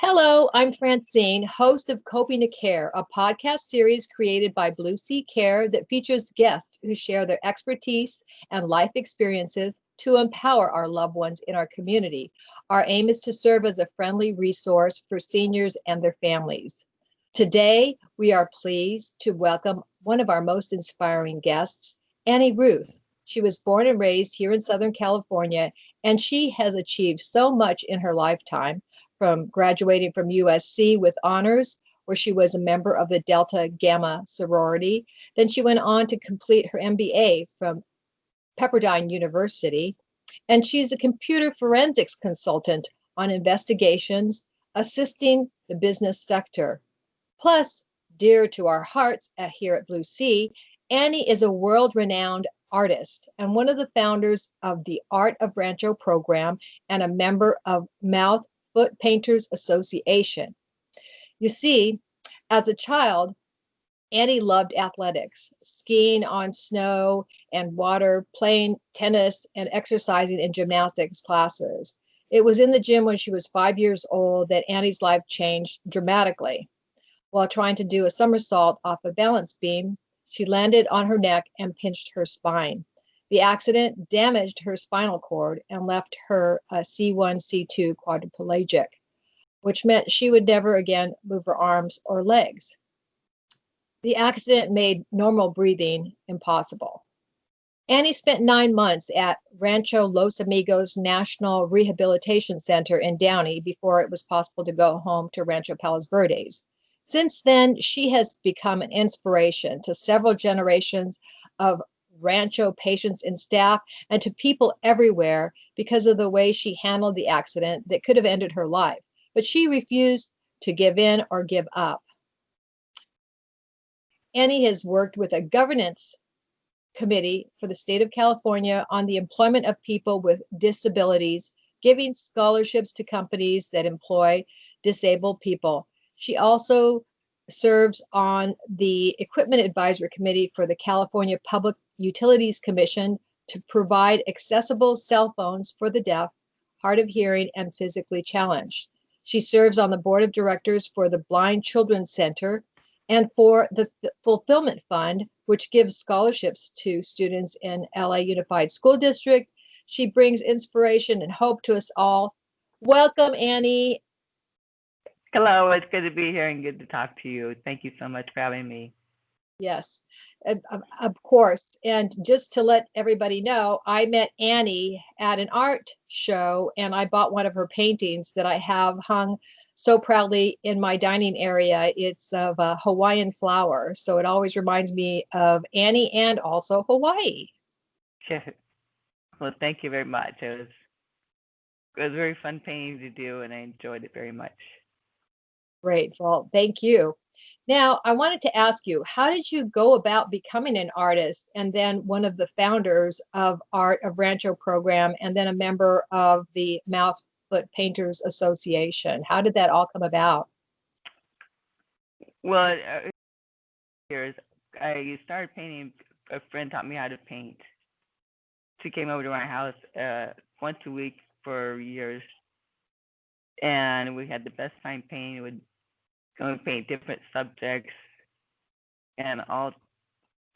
Hello, I'm Francine, host of Coping to Care, a podcast series created by Blue Sea Care that features guests who share their expertise and life experiences to empower our loved ones in our community. Our aim is to serve as a friendly resource for seniors and their families. Today, we are pleased to welcome one of our most inspiring guests, Annie Ruth. She was born and raised here in Southern California, and she has achieved so much in her lifetime from graduating from USC with honors, where she was a member of the Delta Gamma sorority. Then she went on to complete her MBA from Pepperdine University, and she's a computer forensics consultant on investigations, assisting the business sector. Plus, dear to our hearts here at Blue Sea, Annie is a world renowned artist and one of the founders of the Art of Rancho program and a member of Mouth Foot Painters Association. You see, as a child, Annie loved athletics, skiing on snow and water, playing tennis, and exercising in gymnastics classes. It was in the gym when she was 5 years old that Annie's life changed dramatically. While trying to do a somersault off a balance beam, she landed on her neck and pinched her spine. The accident damaged her spinal cord and left her a C1, C2 quadriplegic, which meant she would never again move her arms or legs. The accident made normal breathing impossible. Annie spent 9 months at Rancho Los Amigos National Rehabilitation Center in Downey before it was possible to go home to Rancho Palos Verdes. Since then, she has become an inspiration to several generations of Rancho patients and staff and to people everywhere because of the way she handled the accident that could have ended her life. But she refused to give in or give up. Annie has worked with a governance committee for the state of California on the employment of people with disabilities, giving scholarships to companies that employ disabled people. She also serves on the Equipment Advisory Committee for the California Public Utilities Commission to provide accessible cell phones for the deaf, hard of hearing, and physically challenged. She serves on the board of directors for the Blind Children's Center and for the Fulfillment Fund, which gives scholarships to students in LA Unified School District. She brings inspiration and hope to us all. Welcome, Annie. Hello, it's good to be here and good to talk to you. Thank you so much for having me. Yes, of course. And just to let everybody know, I met Annie at an art show and I bought one of her paintings that I have hung so proudly in my dining area. It's of a Hawaiian flower. So it always reminds me of Annie and also Hawaii. Well, thank you very much. It was very fun painting to do, and I enjoyed it very much. Great. Well, thank you. Now, I wanted to ask you, how did you go about becoming an artist and then one of the founders of Art of Rancho program and then a member of the Mouth Foot Painters Association? How did that all come about? Well, years I started painting. A friend taught me how to paint. She came over to my house once a week for years, and we had the best time painting. We would go and paint different subjects, and all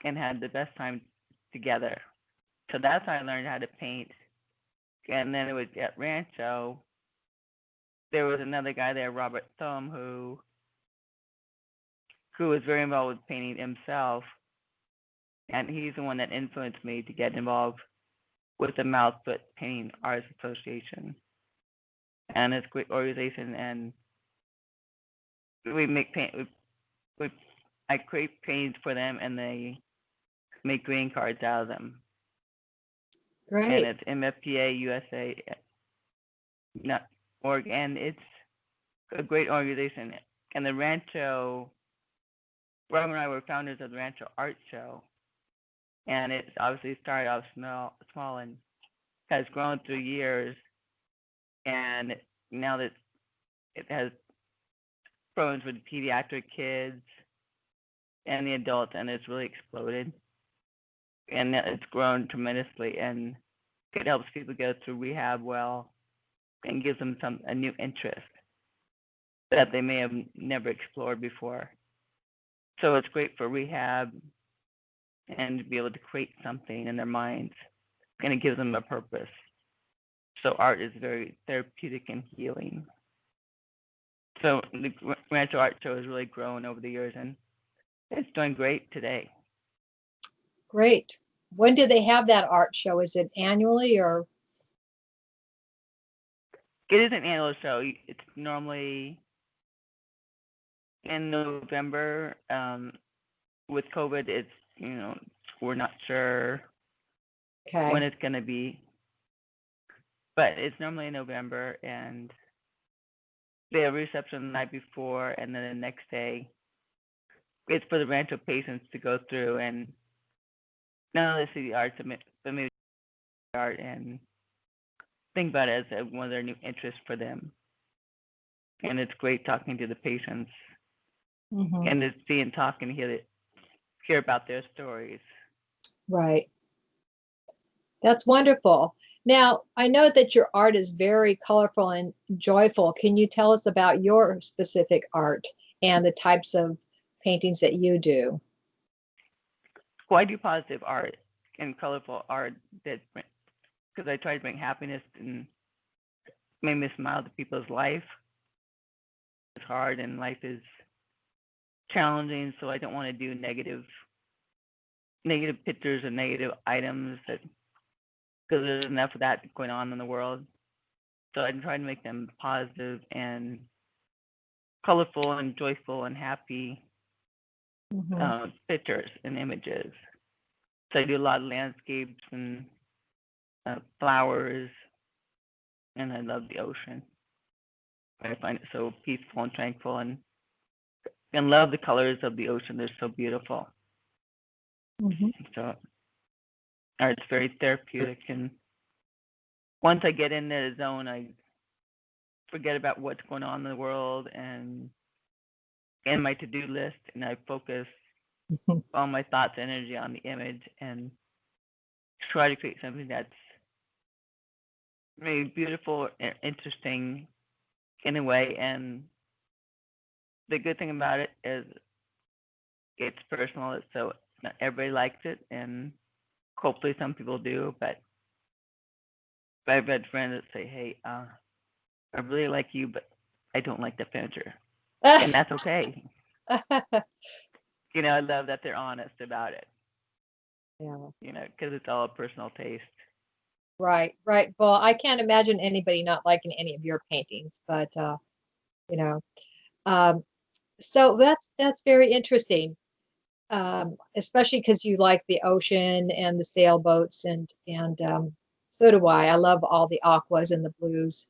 and had the best time together. So that's how I learned how to paint. And then it was at Rancho. There was another guy there, Robert Thumb, who was very involved with painting himself, and he's the one that influenced me to get involved with the Mouth Foot Painting Artists Association. And it's a great organization, and we make paint. I create paintings for them, and they make green cards out of them. And Great. it's MFPA USA, not org, and it's a great organization. And the Rancho, Rob and I were founders of the Rancho Art Show, and it obviously started off small and has grown through years. And now that it has programs for the pediatric kids and the adults, and it's really exploded. And it's grown tremendously, and it helps people go through rehab well and gives them a new interest. that they may have never explored before. So it's great for rehab and to be able to create something in their minds, and it gives them a purpose. So art is very therapeutic and healing. So the Rancho Art Show has really grown over the years, and it's doing great today. Great. When do they have that art show? Is it annually or? It is an annual show. It's normally in November. With COVID, it's we're not sure when Okay. it's going to be, but it's normally in November, and they have a reception the night before, and then the next day, it's for the Rancho patients to go through and not only see the art, but maybe the art and think about it as one of their new interests for them. And it's great talking to the patients Mm-hmm. and to see and talk and hear about their stories. Right. That's wonderful. Now, I know that your art is very colorful and joyful. Can you tell us about your specific art and the types of paintings that you do? Well, I do positive art and colorful art that because I try to bring happiness and make me smile to people's life. It's hard and life is challenging, so I don't want to do negative pictures or negative items because there's enough of that going on in the world. So I try to make them positive and colorful and joyful and happy Mm-hmm. pictures and images. So I do a lot of landscapes and flowers, and I love the ocean. I find it so peaceful and tranquil, and love the colors of the ocean. They're so beautiful. Mm-hmm. So art's very therapeutic, and once I get in that zone, I forget about what's going on in the world and in my to-do list, and I focus all my thoughts, energy on the image, and try to create something that's maybe beautiful, interesting in a way. And the good thing about it is it's personal, so not everybody likes it, and hopefully some people do. But I've had friends that say, "Hey, I really like you, but I don't like the furniture," and that's okay. I love that they're honest about it. Yeah. Because it's all a personal taste. Right, right. Well, I can't imagine anybody not liking any of your paintings, but you know, um, so that's very interesting. Especially because you like the ocean and the sailboats and so do I. I love all the aquas and the blues.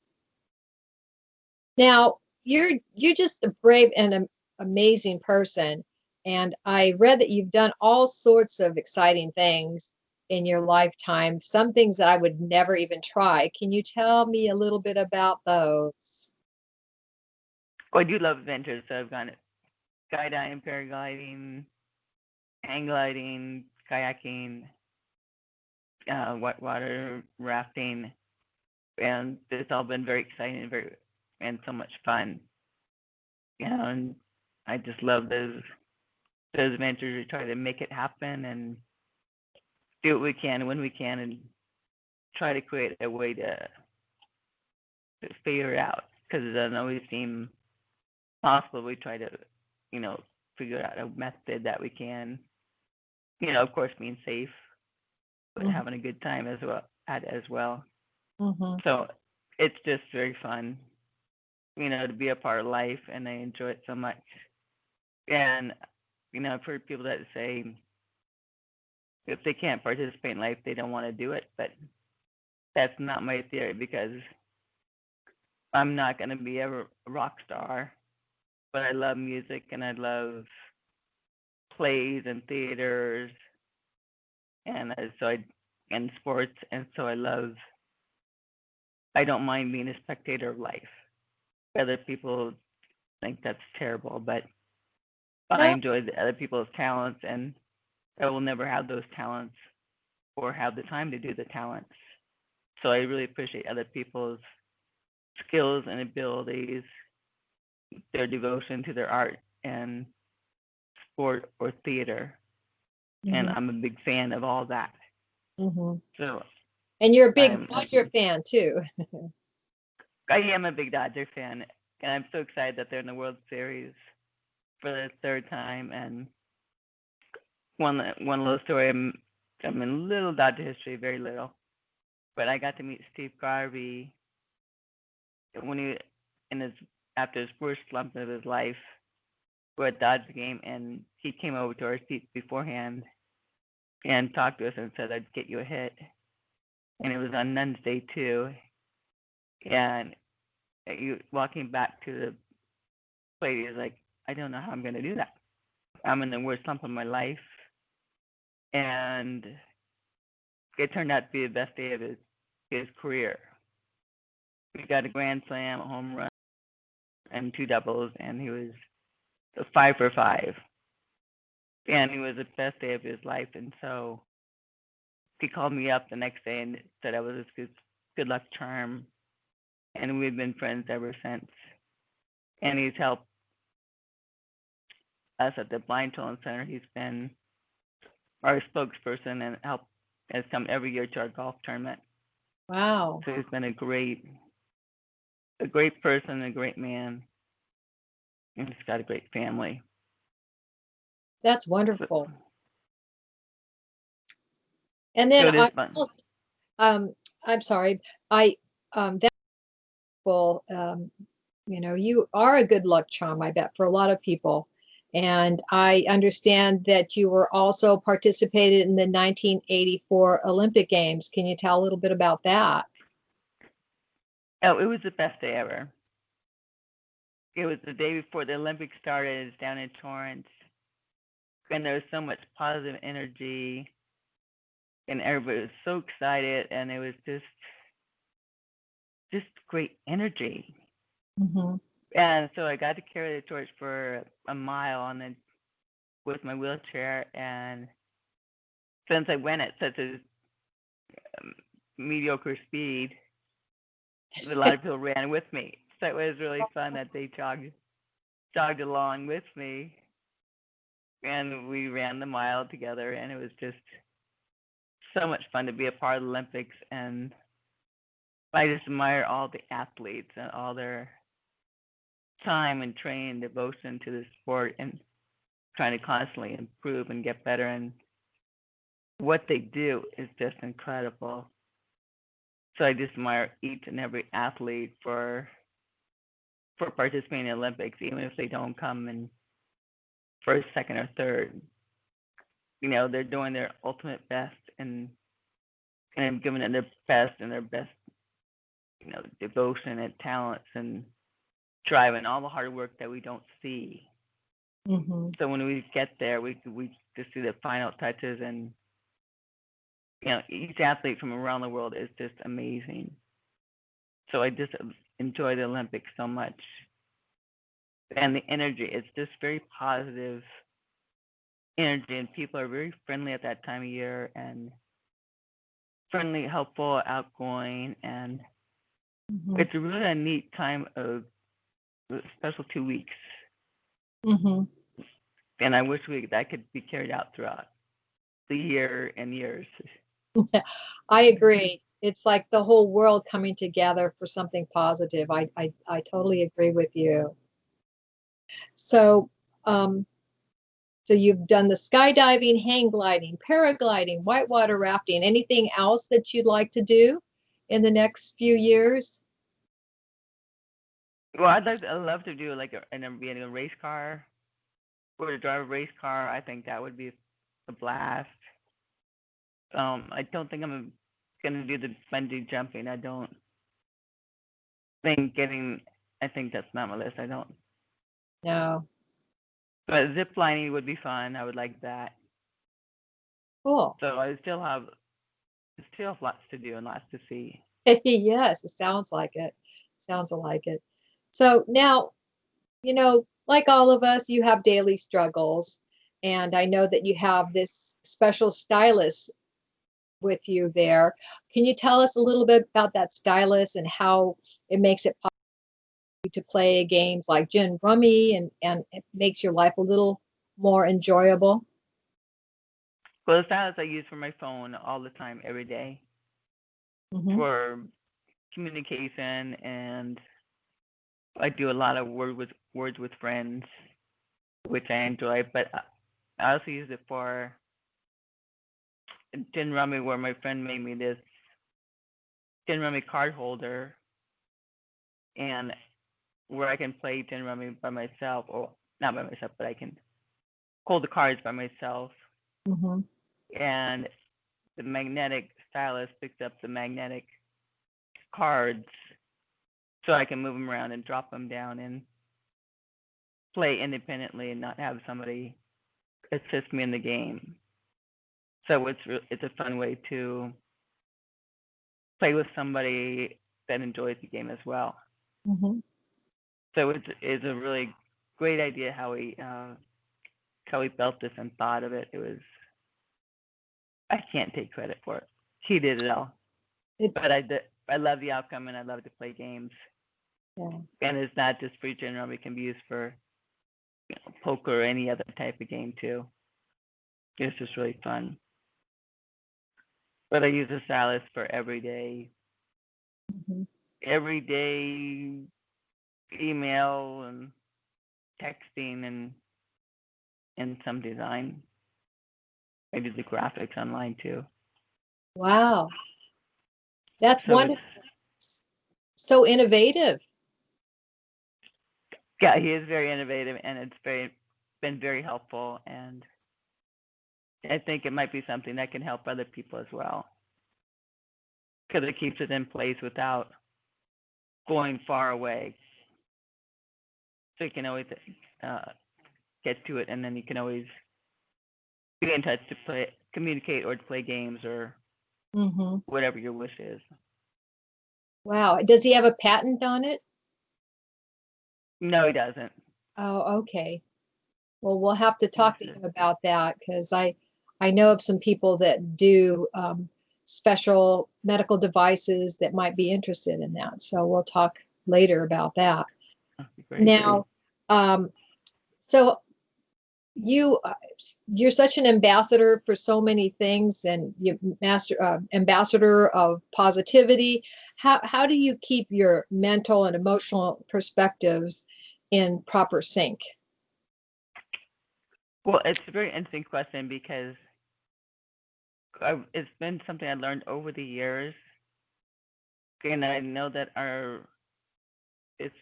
Now, you're just a brave and amazing person, and I read that you've done all sorts of exciting things in your lifetime, some things that I would never even try. Can you tell me a little bit about those? Oh, I do love adventures, so I've gone skydiving, paragliding, hang gliding, kayaking, whitewater rafting, and it's all been very exciting and so much fun. And I just love those adventures. We try to make it happen and do what we can when we can, and try to create a way to figure it out because it doesn't always seem possible. We try to, you know, figure out a method that we can, of course, being safe, but Mm-hmm. having a good time as well. Mm-hmm. So it's just very fun, to be a part of life, and I enjoy it so much. And I've heard people that say if they can't participate in life, they don't want to do it. But that's not my theory because I'm not going to be a rock star. But I love music and I love plays and theaters and and sports, and so I don't mind being a spectator of life. Other people think that's terrible, but I No. enjoy the other people's talents, and I will never have those talents or have the time to do the talents. So I really appreciate other people's skills and abilities, their devotion to their art and sport or theater. And Mm-hmm. I'm a big fan of all that. Mm-hmm. So And you're a big I'm Dodger fan too. I am a big Dodger fan, and I'm so excited that they're in the World Series for the third time. And one little story, I'm in little Dodger history, very little, but I got to meet Steve Garvey when he in his after his worst slump of his life. We're at Dodger game, and he came over to our seats beforehand and talked to us and said, "I'd get you a hit." And it was on Nuns Day too. And you walking back to the plate, he's like, "I don't know how I'm going to do that. I'm in the worst slump of my life." And it turned out to be the best day of his career. We got a grand slam, a home run, and two doubles, and he was 5 for 5. And it was the best day of his life. And so he called me up the next day and said I was his good luck charm. And we've been friends ever since. And he's helped us at the Blind Children's Center. He's been our spokesperson and has come every year to our golf tournament. Wow. So he's been a great person, a great man, and he's got a great family. That's wonderful. And then so it is fun. I'm sorry, that's well, you are a good luck charm, I bet, for a lot of people. And I understand that you were also participated in the 1984 Olympic Games. Can you tell a little bit about that? Oh, it was the best day ever. It was the day before the Olympics started. It's down in Torrance, and there was so much positive energy, and everybody was so excited, and it was just great energy. Mm-hmm. And so I got to carry the torch for a mile with my wheelchair, and since I went at such a mediocre speed, a lot of people ran with me. So it was really fun that they jogged along with me, and we ran the mile together, and it was just so much fun to be a part of the Olympics. And I just admire all the athletes and all their time and training devotion to the sport and trying to constantly improve and get better. And what they do is just incredible. So I just admire each and every athlete for participating in the Olympics, even if they don't come in first, second, or third. They're doing their ultimate best and giving it their best and their best, devotion and talents and drive and all the hard work that we don't see. Mm-hmm. So when we get there, we just see the final touches, and each athlete from around the world is just amazing. So I just enjoy the Olympics so much, and the energy. It's just very positive energy, and people are very friendly at that time of year, and friendly, helpful, outgoing, and Mm-hmm. it's really a neat time of special 2 weeks. Mm-hmm. And I wish that could be carried out throughout the year and years. I agree. It's like the whole world coming together for something positive. I totally agree with you. So, so you've done the skydiving, hang gliding, paragliding, whitewater rafting. Anything else that you'd like to do in the next few years? Well, I'd love to do be in a race car or to drive a race car. I think that would be a blast. I don't think I'm gonna do the bungee jumping. I don't think I think that's not my list. I don't. No. But zip lining would be fun. I would like that. Cool. So I still have lots to do and lots to see. Yes, it sounds like it. Sounds like it. So now, like all of us, you have daily struggles. And I know that you have this special stylist with you there. Can you tell us a little bit about that stylist and how it makes it possible to play games like gin rummy and it makes your life a little more enjoyable? Well, the stylus I use for my phone all the time, every day, Hmm. for communication, and I do a lot of words with friends, which I enjoy. But I also use it for gin rummy, where my friend made me this gin rummy card holder, and where I can play gin rummy by myself, or not by myself, but I can hold the cards by myself. Hmm. And the magnetic stylus picks up the magnetic cards, so I can move them around and drop them down and play independently and not have somebody assist me in the game. So it's a fun way to play with somebody that enjoys the game as well. Hmm. So it's a really great idea how he built this and thought of it. It was, I can't take credit for it. He did it all, It's but I love the outcome and I love to play games. yeah. And it's not just free general; it can be used for poker or any other type of game too. It's just really fun. But I use the stylus for Hmm. everyday email and texting and some design. I do the graphics online too. Wow, that's So it's, wonderful. So innovative. yeah, he is very innovative and it's been very helpful, and I think it might be something that can help other people as well because it keeps it in place without going far away. So you can always uh, get to it, and then you can always be in touch to communicate, or to play games, or Hmm. whatever your wish is. Wow. Does he have a patent on it? No, he doesn't. Oh, okay. Well, we'll have to He talk to said, him about that because I know of some people that do special medical devices that might be interested in that. So we'll talk later about that. "Oh, great." Now, um, so you you're such an ambassador for so many things, and you master ambassador of positivity. How do you keep your mental and emotional perspectives in proper sync? Well, it's a very interesting question because it's been something I learned over the years, and I know that it's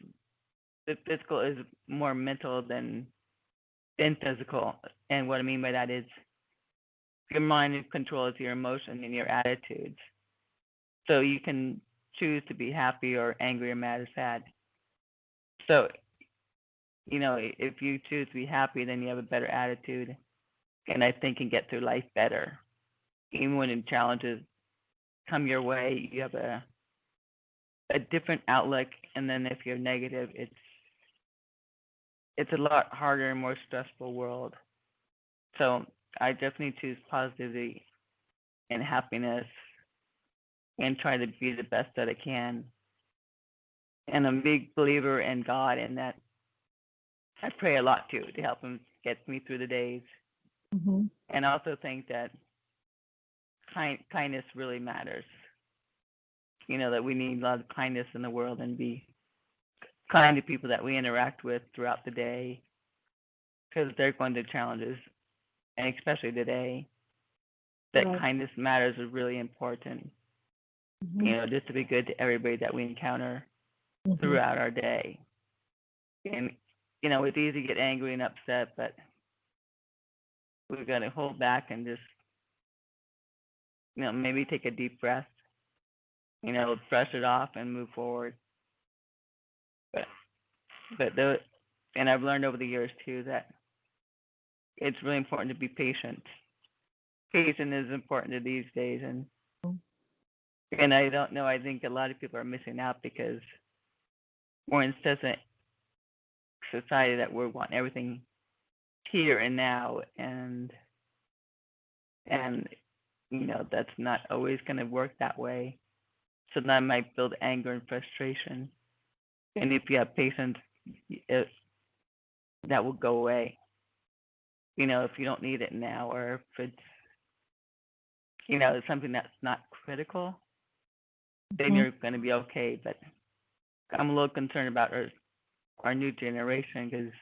the physical is more mental than physical. And what I mean by that is your mind controls your emotion and your attitudes. So you can choose to be happy or angry or mad or sad. So, if you choose to be happy, then you have a better attitude, and I think can get through life better. Even when challenges come your way, you have a different outlook. And then if you're negative, it's a lot harder and more stressful world. So I definitely choose positivity and happiness and try to be the best that I can. And I'm a big believer in God, and that I pray a lot too to help Him get me through the days. Hmm. And I also think that kindness really matters. That we need a lot of kindness in the world and be kind to people that we interact with throughout the day because they're going through challenges, and especially today, that Right. kindness matters is really important. Hmm. Just to be good to everybody that we encounter Hmm. throughout our day. And it's easy to get angry and upset, but we've got to hold back and just maybe take a deep breath, brush it off and move forward. But and I've learned over the years too that it's really important to be patient. Patience is important to these days, and I don't know. I think a lot of people are missing out because we're in such a society that we want everything here and now, and that's not always going to work that way. So that might build anger and frustration. And if you have patience, it, that will go away. If you don't need it now, or if it's something that's not critical, then Mhm. you're going to be okay. But I'm a little concerned about our new generation because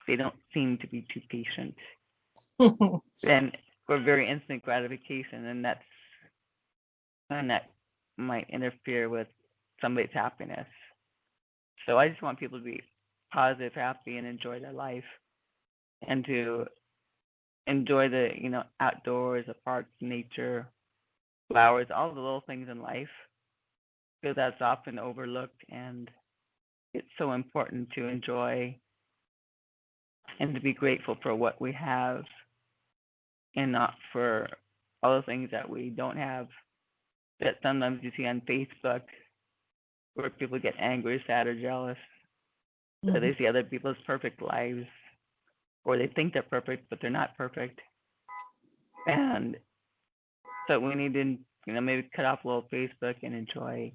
they don't seem to be too patient. And we're very instant gratification, and that might interfere with somebody's happiness. So I just want people to be positive, happy, and enjoy their life, and to enjoy the outdoors, the parks, nature, flowers, all the little things in life, because that's often overlooked, and it's so important to enjoy and to be grateful for what we have, and not for all the things that we don't have, that sometimes you see on Facebook where people get angry, sad, or jealous. So they see other people's perfect lives, or they think they're perfect, but they're not perfect. And so we need to, maybe cut off a little Facebook and enjoy,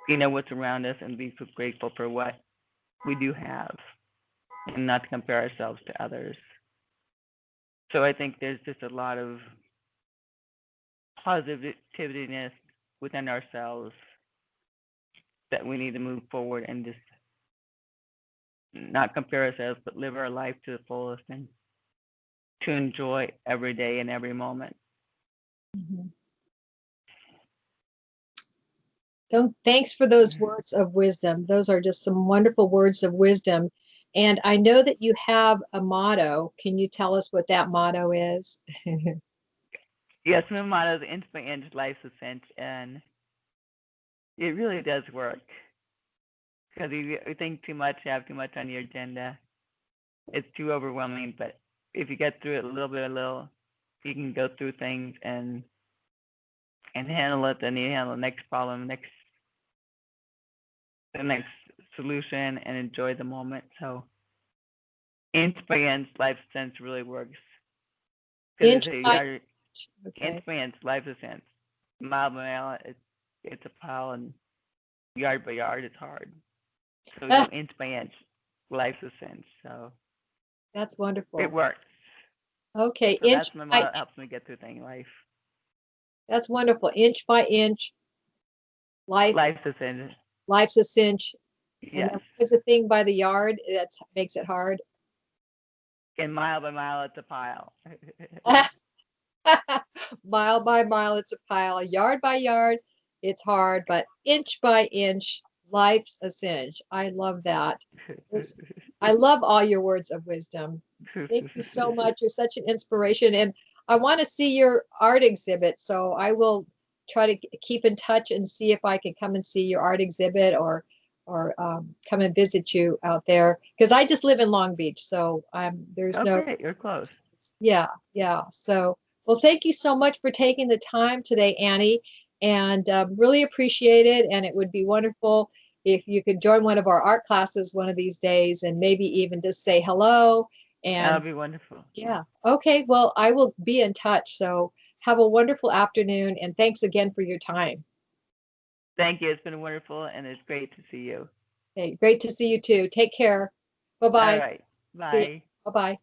what's around us, and be so grateful for what we do have, and not to compare ourselves to others. So I think there's just a lot of positiveness within ourselves that we need to move forward and just not compare ourselves, but live our life to the fullest, and to enjoy every day and every moment. Thanks for those words of wisdom. Those are just some wonderful words of wisdom. And I know that you have a motto. Can you tell us what that motto is? Yes, my motto is inch by inch, life's a cinch, and it really does work. Because if you think too much, have too much on your agenda, it's too overwhelming. But if you get through it a little by little, you can go through things and handle it. Then you handle the next problem, the next solution, and enjoy the moment. So inch by inch, life's sense really works. Because inch by inch, life's a sense. Mile by mile, it's a pile, and yard by yard, it's hard. So we go inch by inch, life's a cinch. So that's wonderful. It works. Okay, so that's my motto. Helps me get through things life. That's wonderful. Inch by inch, life's a cinch. Life's a cinch. Yes. And there's a thing by the yard that makes it hard. And mile by mile, it's a pile. Mile by mile, it's a pile. Yard by yard, it's hard. But inch by inch, life's a cinch. I love that. I love all your words of wisdom. Thank you so much. You're such an inspiration. And I want to see your art exhibit. So I will try to keep in touch and see if I can come and see your art exhibit, or come and visit you out there, because I just live in Long Beach. So there's no. Great. You're close. Yeah. So, well, thank you so much for taking the time today, Annie, and really appreciate it. And it would be wonderful if you could join one of our art classes one of these days, and maybe even just say hello. And that'd be wonderful. Yeah. Okay. Well, I will be in touch. So have a wonderful afternoon, and thanks again for your time. Thank you. It's been wonderful, and it's great to see you. Hey, great to see you too. Take care. Bye-bye. All right. Bye. Bye-bye.